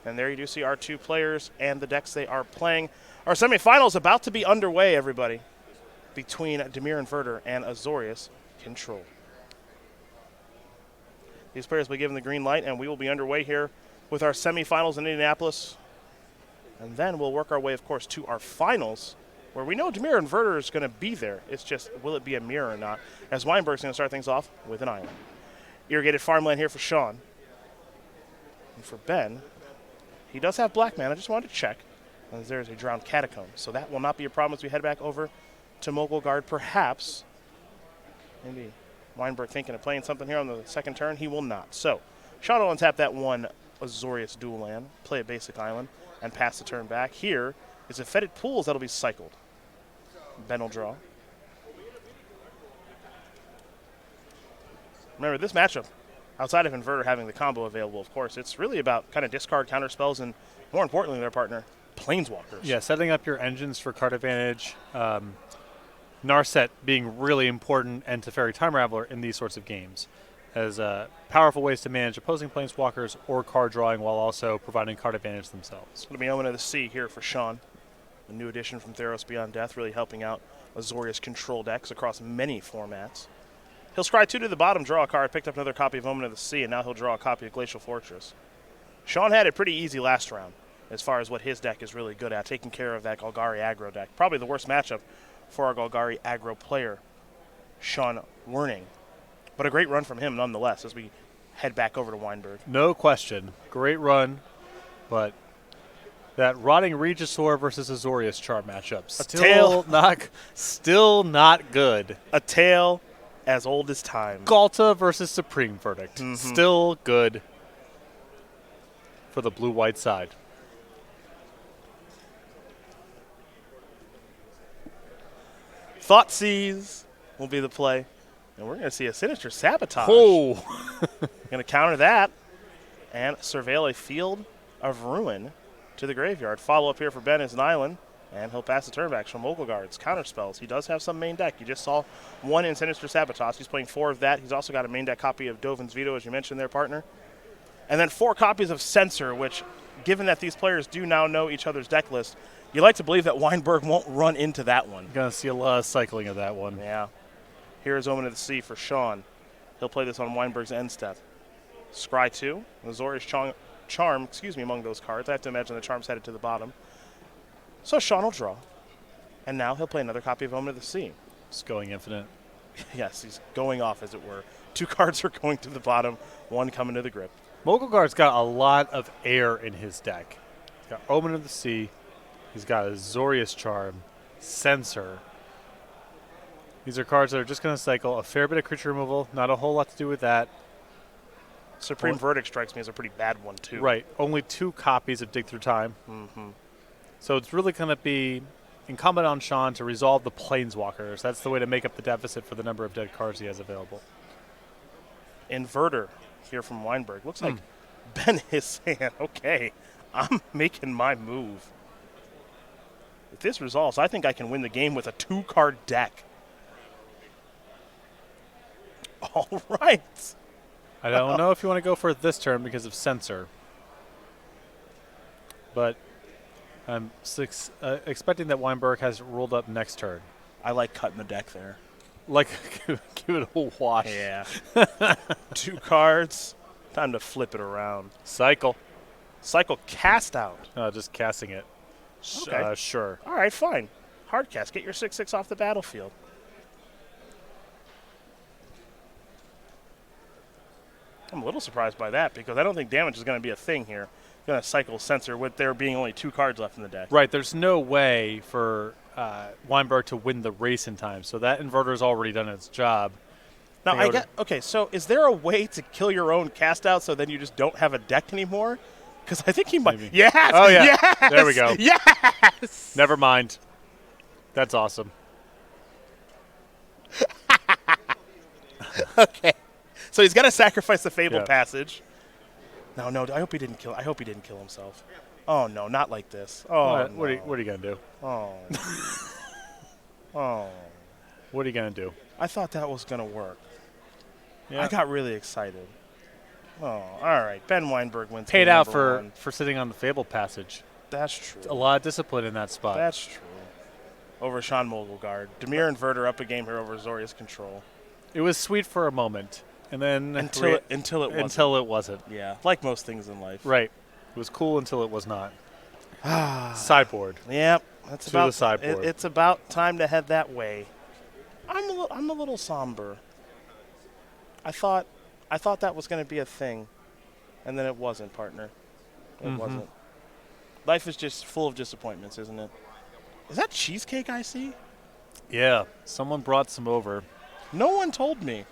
And there you do see our two players and the decks they are playing. Our semifinals about to be underway, everybody, between Dimir Inverter and Azorius Control. These players will be given the green light, and we will be underway here with our semifinals in Indianapolis. And then we'll work our way, of course, to our finals, where we know Dimir Inverter is going to be there. It's just, will it be a mirror or not? As Wienburg's going to start things off with an island. Irrigated farmland here for Sean. And for Ben, he does have black mana. I just wanted to check. And there's a drowned catacomb. So that will not be a problem as we head back over to Mogelgaard. Perhaps, maybe Wienburg thinking of playing something here on the second turn. He will not. So Sean will untap that one Azorius dual land, play a basic island, and pass the turn back. Here is a Fetid Pools that'll be cycled. Ben will draw. Remember, this matchup, outside of Inverter having the combo available, of course, it's really about kind of discard counter spells and, more importantly, their partner, Planeswalkers. Yeah, setting up your engines for card advantage. Narset being really important, and Teferi Time Raveler in these sorts of games as powerful ways to manage opposing Planeswalkers or card drawing while also providing card advantage themselves. It's going to be Omen of the Sea here for Sean. A new addition from Theros Beyond Death, really helping out Azorius control decks across many formats. He'll scry 2 to the bottom, draw a card, picked up another copy of Omen of the Sea, and now he'll draw a copy of Glacial Fortress. Sean had it pretty easy last round as far as what his deck is really good at, taking care of that Golgari aggro deck. Probably the worst matchup for our Golgari aggro player, Sean Werning. But a great run from him nonetheless as we head back over to Wienburg. No question. Great run, but that Rotting Regisaur versus Azorius chart matchup still not good. A tale as old as time. Galta versus Supreme Verdict. Still good for the blue-white side. Thoughtseize will be the play. And we're going to see a Sinister Sabotage. Oh! Going to counter that and surveil a Field of Ruin to the graveyard. Follow-up here for Ben is an island, and he'll pass the turn back from Mogelgaard's counter spells. He does have some main deck. You just saw one in Sinister Sabotage. He's playing 4 of that. He's also got a main deck copy of Dovin's Veto, as you mentioned there, partner. And then 4 copies of Censor, which, given that these players do now know each other's deck list, you like to believe that Wienburg won't run into that one. Going to see a lot of cycling of that one. Yeah. Here is Omen of the Sea for Sean. He'll play this on Wienburg's end step. Scry 2. Azorius Charm, among those cards. I have to imagine the Charm's headed to the bottom. So Sean will draw. And now he'll play another copy of Omen of the Sea. It's going infinite. Yes, he's going off, as it were. 2 cards are going to the bottom, 1 coming to the grip. Mogelgaard's got a lot of air in his deck. He's got Omen of the Sea. He's got Azorius Charm, Censor. These are cards that are just going to cycle a fair bit of creature removal. Not a whole lot to do with that. Supreme Verdict strikes me as a pretty bad one, too. Right. Only 2 copies of Dig Through Time. So it's really going to be incumbent on Sean to resolve the Planeswalkers. That's the way to make up the deficit for the number of dead cards he has available. Inverter here from Wienburg. Looks like Ben is saying, okay, I'm making my move. If this resolves, I think I can win the game with a 2-card deck. All right. I don't know if you want to go for it this turn because of Censor. But I'm expecting that Wienburg has rolled up next turn. I like cutting the deck there. Like, give it a wash. Yeah. 2 cards. Time to flip it around. Cycle. Cycle cast out. Just casting it. Okay. Sure. All right, fine. Hard cast. Get your 6/6 off the battlefield. I'm a little surprised by that because I don't think damage is going to be a thing here. Going to cycle Censor with there being only 2 cards left in the deck. Right. There's no way for Wienburg to win the race in time. So that Inverter's already done its job. Now, I get okay. So, is there a way to kill your own cast out so then you just don't have a deck anymore? Because I think he might. Maybe. Yes. Oh yeah. Yes, there we go. Yes. Never mind. That's awesome. Okay. So he's got to sacrifice the Fabled Passage. No. I hope he didn't kill. I hope he didn't kill himself. Oh no, not like this. Oh. What are you gonna do? Oh. Oh. What are you gonna do? I thought that was gonna work. Yeah. I got really excited. Oh, all right. Ben Wienburg wins. Paid game out number one. for sitting on the Fabled Passage. That's true. A lot of discipline in that spot. That's true. Over Sean Mogelgaard. Demir Inverter up a game here over Azorius Control. It was sweet for a moment, and then Until it wasn't. Yeah, like most things in life. Right. It was cool until it was not. Sideboard. Yep. That's To about the sideboard. It's about time to head that way. I'm a little somber. I thought that was going to be a thing, and then it wasn't, partner. It wasn't. Life is just full of disappointments, isn't it? Is that cheesecake I see? Yeah. Someone brought some over. No one told me.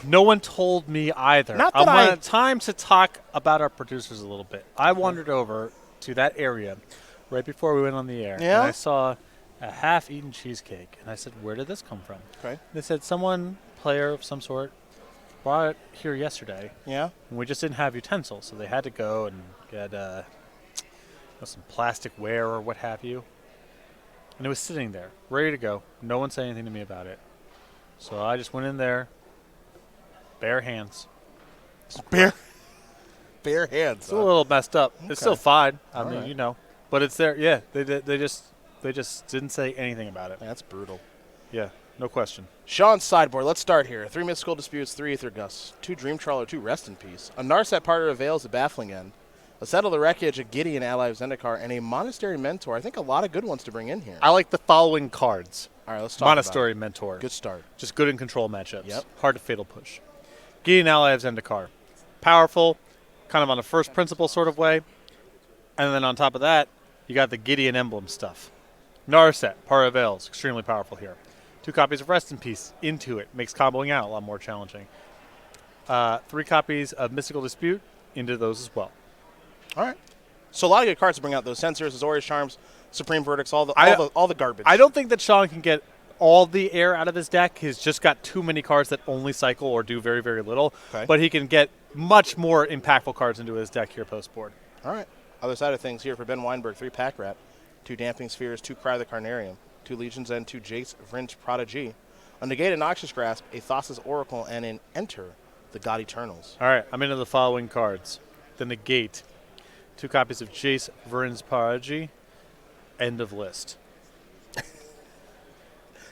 No one told me either. Not that I wanted time to talk about our producers a little bit. I wandered over to that area right before we went on the air. Yeah? And I saw a half-eaten cheesecake. And I said, where did this come from? Okay. They said player of some sort, brought it here yesterday. Yeah? And we just didn't have utensils. So they had to go and get some plastic ware or what have you. And it was sitting there, ready to go. No one said anything to me about it. So I just went in there, bare hands. Bare hands. It's a little messed up. Okay. It's still fine. I All mean, right. you know. But it's there. Yeah, they just didn't say anything about it. That's brutal. Yeah, no question. Sean's sideboard. Let's start here. 3 mystical disputes, 3 Aether Gusts, 2 Dream Trawler, 2 Rest in Peace. A Narset partner avails a Baffling End. A Settle the Wreckage, a Gideon ally of Zendikar, and a Monastery Mentor. I think a lot of good ones to bring in here. I like the following cards. All right, let's talk Monastery about Mentor. it. Good start. Just good in control matchups. Yep. Hard to fatal push. Gideon ally of Zendikar. Powerful, kind of on a first principle sort of way. And then on top of that, you got the Gideon emblem stuff. Narset, Part of Veils, extremely powerful here. 2 copies of Rest in Peace into it. Makes comboing out a lot more challenging. 3 copies of Mystical Dispute into those as well. All right. So a lot of good cards to bring out. Those Sensors, Azorius Charms, Supreme Verdicts, all the garbage. I don't think that Sean can get all the air out of his deck. He's just got too many cards that only cycle or do very, very little. Okay. But he can get much more impactful cards into his deck here post-board. All right. Other side of things here for Ben Wienburg, 3 Pack Rat, 2 Damping Spheres, 2 Cry the Carnarium, 2 Legion's End, 2 Jace Vryn's Prodigy, a Negated Noxious Grasp, a Thassa's Oracle, and an Enter the God Eternals. All right, I'm into the following cards. The Negate, 2 copies of Jace Vryn's Prodigy, end of list.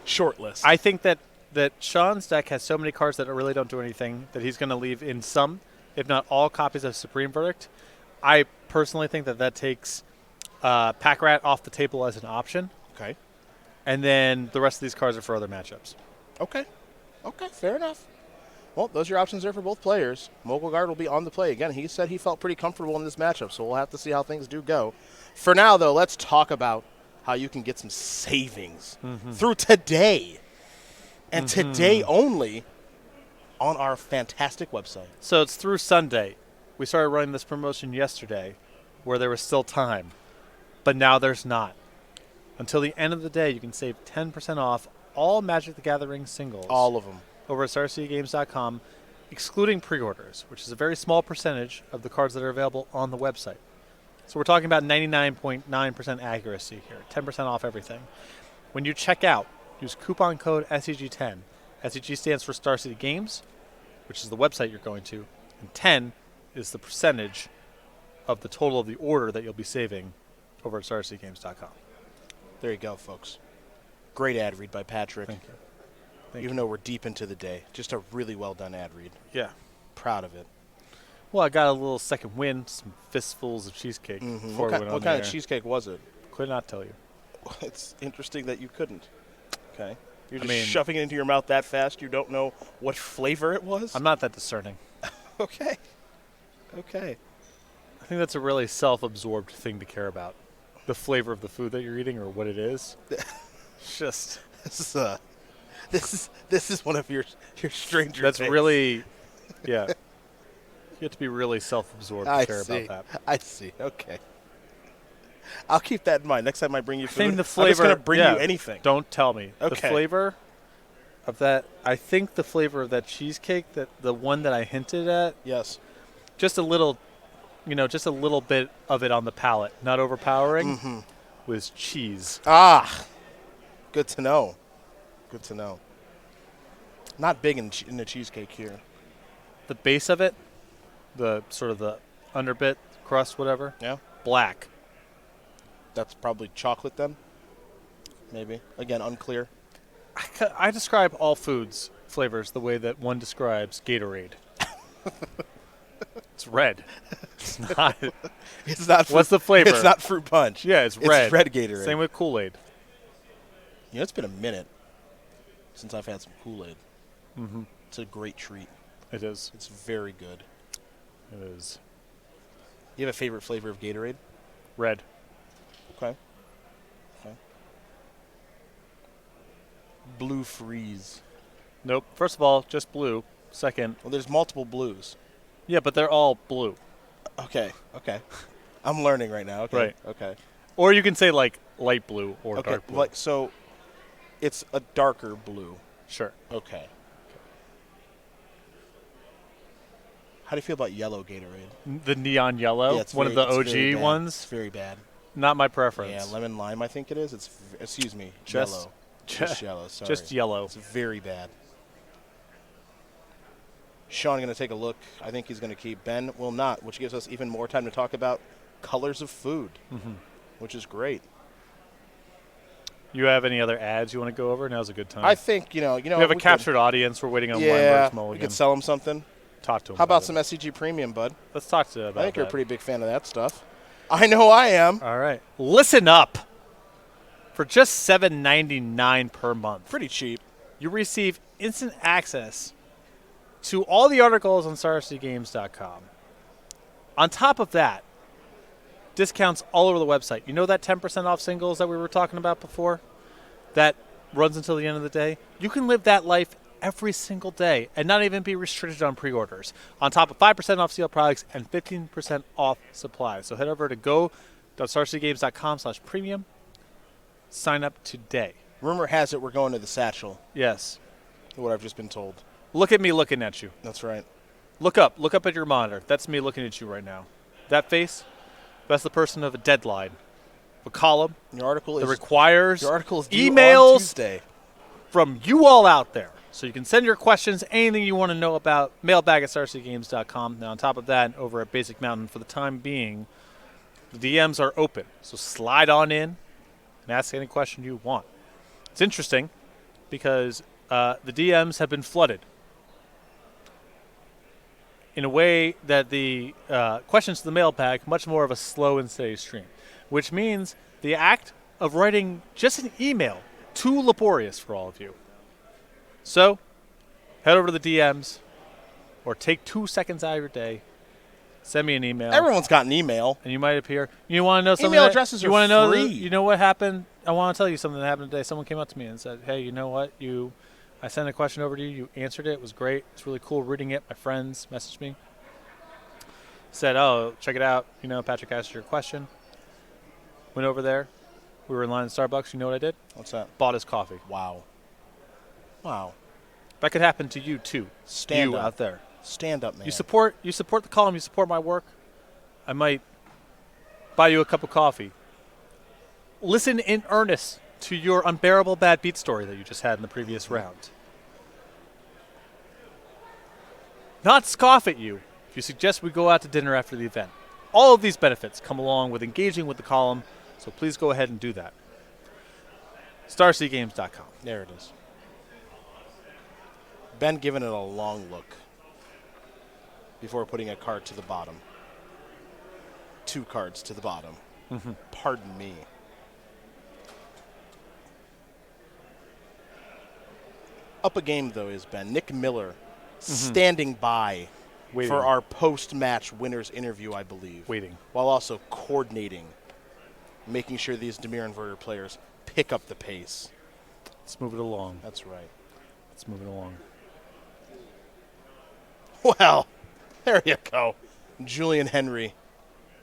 Short list. I think that Sean's deck has so many cards that really don't do anything that he's going to leave in some, if not all, copies of Supreme Verdict. I personally think that takes Pack Rat off the table as an option. Okay. And then the rest of these cards are for other matchups. Okay. Okay, fair enough. Well, those are your options there for both players. Mogelgaard will be on the play. Again, he said he felt pretty comfortable in this matchup, so we'll have to see how things do go. For now, though, let's talk about how you can get some savings through today. And today only on our fantastic website. So it's through Sunday. We started running this promotion yesterday where there was still time, but now there's not. Until the end of the day, you can save 10% off all Magic the Gathering singles. All of them. Over at StarCityGames.com, excluding pre-orders, which is a very small percentage of the cards that are available on the website. So we're talking about 99.9% accuracy here, 10% off everything. When you check out, use coupon code SCG10. SCG stands for Star City Games, which is the website you're going to, and 10 is the percentage of the total of the order that you'll be saving over at StarCityGames.com. There you go, folks. Great ad read by Patrick. Thank you. Even though we're deep into the day. Just a really well done ad read. Yeah. Proud of it. Well, I got a little second win, some fistfuls of cheesecake before we went on What the kind air. of cheesecake was it? Could not tell you. It's interesting that you couldn't. Okay. You're just I mean, shoving it into your mouth that fast you don't know what flavor it was? I'm not that discerning. Okay. Okay. I think that's a really self-absorbed thing to care about. The flavor of the food that you're eating or what it is. It's just this is one of your stranger that's days. really yeah. You have to be really self-absorbed to care about that. I see. Okay. I'll keep that in mind. Next time I bring you food, I think the I'm just flavor going to bring you anything. Don't tell me. Okay. The flavor of that, I think the flavor of that cheesecake, that the one that I hinted at, Yes. just a little, just a little bit of it on the palate, not overpowering, was cheese. Ah. Good to know. Good to know. Not big in the cheesecake here. The base of it, The sort of the underbit, crust, whatever. Yeah. Black. That's probably chocolate then. Maybe. Again, unclear. I describe all foods flavors the way that one describes Gatorade. It's red. It's not. It's not. What's the flavor? It's not fruit punch. Yeah, it's red. It's red Gatorade. Same with Kool-Aid. You know, it's been a minute since I've had some Kool-Aid. Mm-hmm. It's a great treat. It is. It's very good. It is. You have a favorite flavor of Gatorade? Red. Okay. Blue Freeze. Nope. First of all, just blue. Second. Well, there's multiple blues. Yeah, but they're all blue. Okay. I'm learning right now. Okay. Right. Okay. Or you can say like light blue or dark blue. Like, so it's a darker blue. Sure. Okay. How do you feel about yellow Gatorade? The neon yellow, Yeah, it's one very- of the it's very OG bad. ones. It's very bad. Not my preference. Yeah, lemon lime, I think it is. Excuse me, Just- yellow. Just yellow. Sorry. Just yellow. It's very bad. Sean going to take a look. I think he's going to keep. Ben will not, which gives us even more time to talk about colors of food, which is great. You have any other ads you want to go over? Now's a good time. I think, you know. we have a captured audience. We're waiting on Wienburg's we mulligan. could sell him something. Talk to him. How about some SCG Premium, bud? Let's talk to about I think you're a that. pretty big fan of that stuff. I know I am. All right. Listen up. For just $7.99 per month, Pretty cheap. you receive instant access to all the articles on StarCityGames.com. On top of that, discounts all over the website. You know that 10% off singles that we were talking about before? That runs until the end of the day? You can live that life every single day and not even be restricted on pre-orders. On top of 5% off sealed products and 15% off supplies. So head over to go.starcitygames.com/premium. Sign up today. Rumor has it we're going to the Satchel, Yes. what I've just been told. Look at me looking at you. That's right. Look up. Look up at your monitor. That's me looking at you right now. That face, that's the person of a deadline. A column Your article that is requires due on emails Tuesday. from you all out there. So you can send your questions, anything you want to know about, mailbag@starcitygames.com. Now, on top of that, over at Basic Mountain, for the time being, the DMs are open. So slide on in and ask any question you want. It's interesting because the DMs have been flooded in a way that the questions to the mailbag much more of a slow and steady stream, which means the act of writing just an email too laborious for all of you. So head over to the DMs or take 2 seconds out of your day, send me an email. Everyone's got an email. And you might appear. You want to know something? Email addresses you are want to know? free. You know what happened? I want to tell you something that happened today. Someone came up to me and said, "Hey, you know what? I sent a question over to you. You answered it. It was great. It's really cool reading it. My friends messaged me. Said, oh, check it out. You know, Patrick asked your question. Went over there. We were in line at Starbucks. You know what I did? What's that? Bought his coffee. Wow. That could happen to you too. Stand you up. out there. Stand up, man. You support the column. You support my work. I might buy you a cup of coffee. Listen in earnest to your unbearable bad beat story that you just had in the previous round. Not scoff at you if you suggest we go out to dinner after the event. All of these benefits come along with engaging with the column, so please go ahead and do that. StarCityGames.com. There it is. Ben giving it a long look before putting a card to the bottom. 2 cards to the bottom. Pardon me. Up a game, though, is Ben. Nick Miller standing by Waiting. for our post-match winners interview, I believe. Waiting. While also coordinating, making sure these Dimir Inverter players pick up the pace. Let's move it along. That's right. Let's move it along. Well, there you go. Julian Henry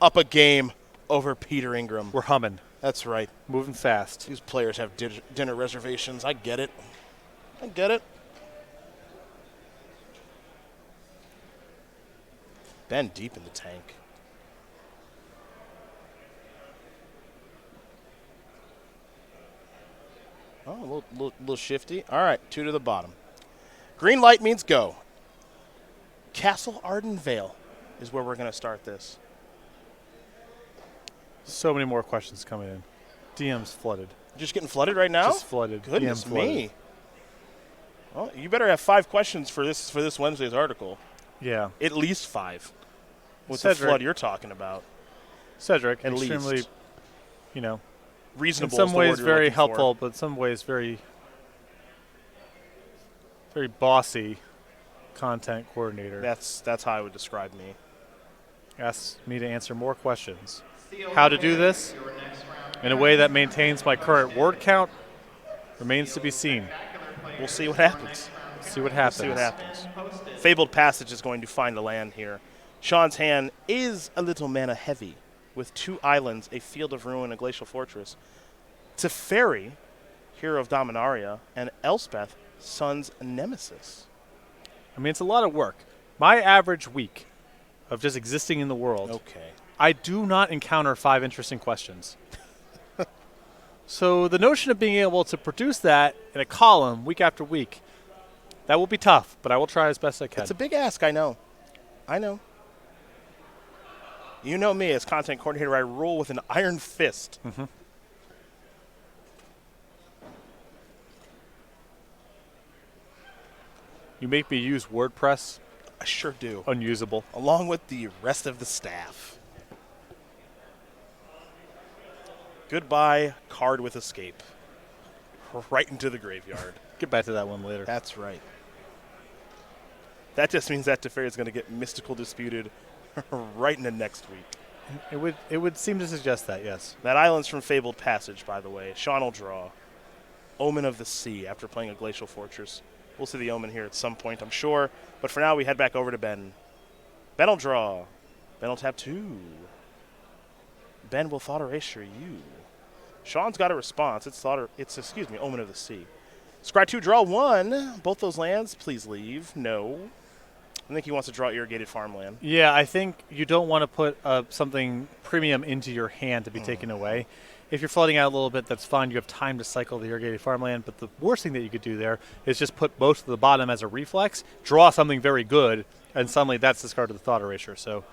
up a game over Peter Ingram. We're humming. That's right. Moving fast. These players have dinner reservations. I get it. I get it. Ben deep in the tank. Oh, a little shifty. All right, 2 to the bottom. Green light means go. Castle Arden Vale. is where we're going to start this. So many more questions coming in. DM's flooded. Just getting flooded right now? Just flooded. Goodness DM flooded. me. Well, you better have 5 questions for this Wednesday's article. Yeah. At least 5. With Cedric. the flood you're talking about. Cedric, At extremely, least. in Reasonable. some is the ways word you're very looking helpful, for. but in some ways very, very bossy content coordinator. That's how I would describe me. Asks me to answer more questions. How to do this in a way that maintains my current word count remains to be seen. We'll see what happens. See what happens. See what happens. Fabled Passage is going to find a land here. Sean's hand is a little mana heavy, with 2 islands, a Field of Ruin, a Glacial Fortress. Teferi, Hero of Dominaria, and Elspeth, Sun's Nemesis. I mean, it's a lot of work. My average week of just existing in the world, Okay. I do not encounter 5 interesting questions. So the notion of being able to produce that in a column week after week, that will be tough, but I will try as best I can. It's a big ask, I know. You know me, as content coordinator, I rule with an iron fist. Mm-hmm. You make me use WordPress. I sure do. Unusable. Along with the rest of the staff. Goodbye, card with escape. Right into the graveyard. Get back to that one later. That's right. That just means that Teferi is going to get mystical disputed right into next week. It would seem to suggest that, yes. That island's from Fabled Passage, by the way. Sean will draw. Omen of the Sea after playing a Glacial Fortress. We'll see the Omen here at some point, I'm sure. But for now, we head back over to Ben. Ben will draw. Ben will tap 2. Ben will Thought Erasure you. Sean's got a response. It's Omen of the Sea. Scry 2, draw 1. Both those lands, please leave. No. I think he wants to draw irrigated farmland. Yeah, I think you don't want to put something premium into your hand to be taken away. If you're flooding out a little bit, that's fine. You have time to cycle the irrigated farmland. But the worst thing that you could do there is just put most of the bottom as a reflex, draw something very good, and suddenly that's discarded the Thought Erasure. So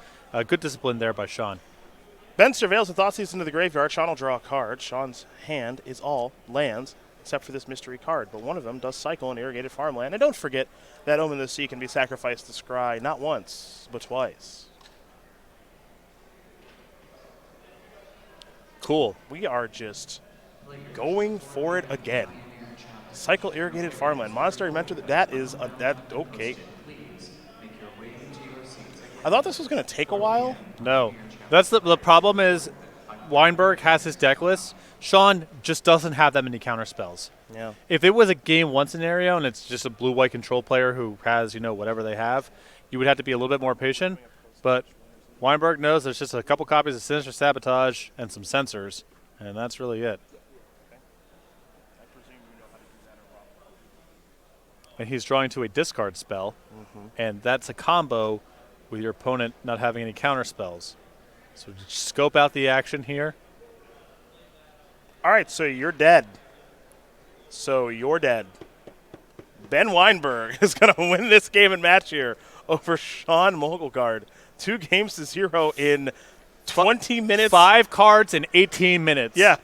good discipline there by Sean. Ben surveils the Thoughtseize into the graveyard. Sean will draw a card. Sean's hand is all lands, except for this mystery card. But one of them does cycle an irrigated farmland. And don't forget that Omen of the Sea can be sacrificed to Scry not once, but twice. Cool. We are just going for it again. Cycle irrigated farmland. Monastery Mentor, that is okay. I thought this was going to take a while. No. That's the problem is Wienburg has his deck list. Sean just doesn't have that many counter spells. Yeah. If it was a game 1 scenario and it's just a blue-white control player who has, whatever they have, you would have to be a little bit more patient. But Wienburg knows there's just a couple copies of Sinister Sabotage and some sensors, and that's really it. And he's drawing to a discard spell, and that's a combo with your opponent not having any counter spells. So just scope out the action here. All right, so you're dead. Ben Wienburg is going to win this game and match here over Sean Mogelgaard. 2 games to 0 in 20 minutes. 5 cards in 18 minutes. Yeah.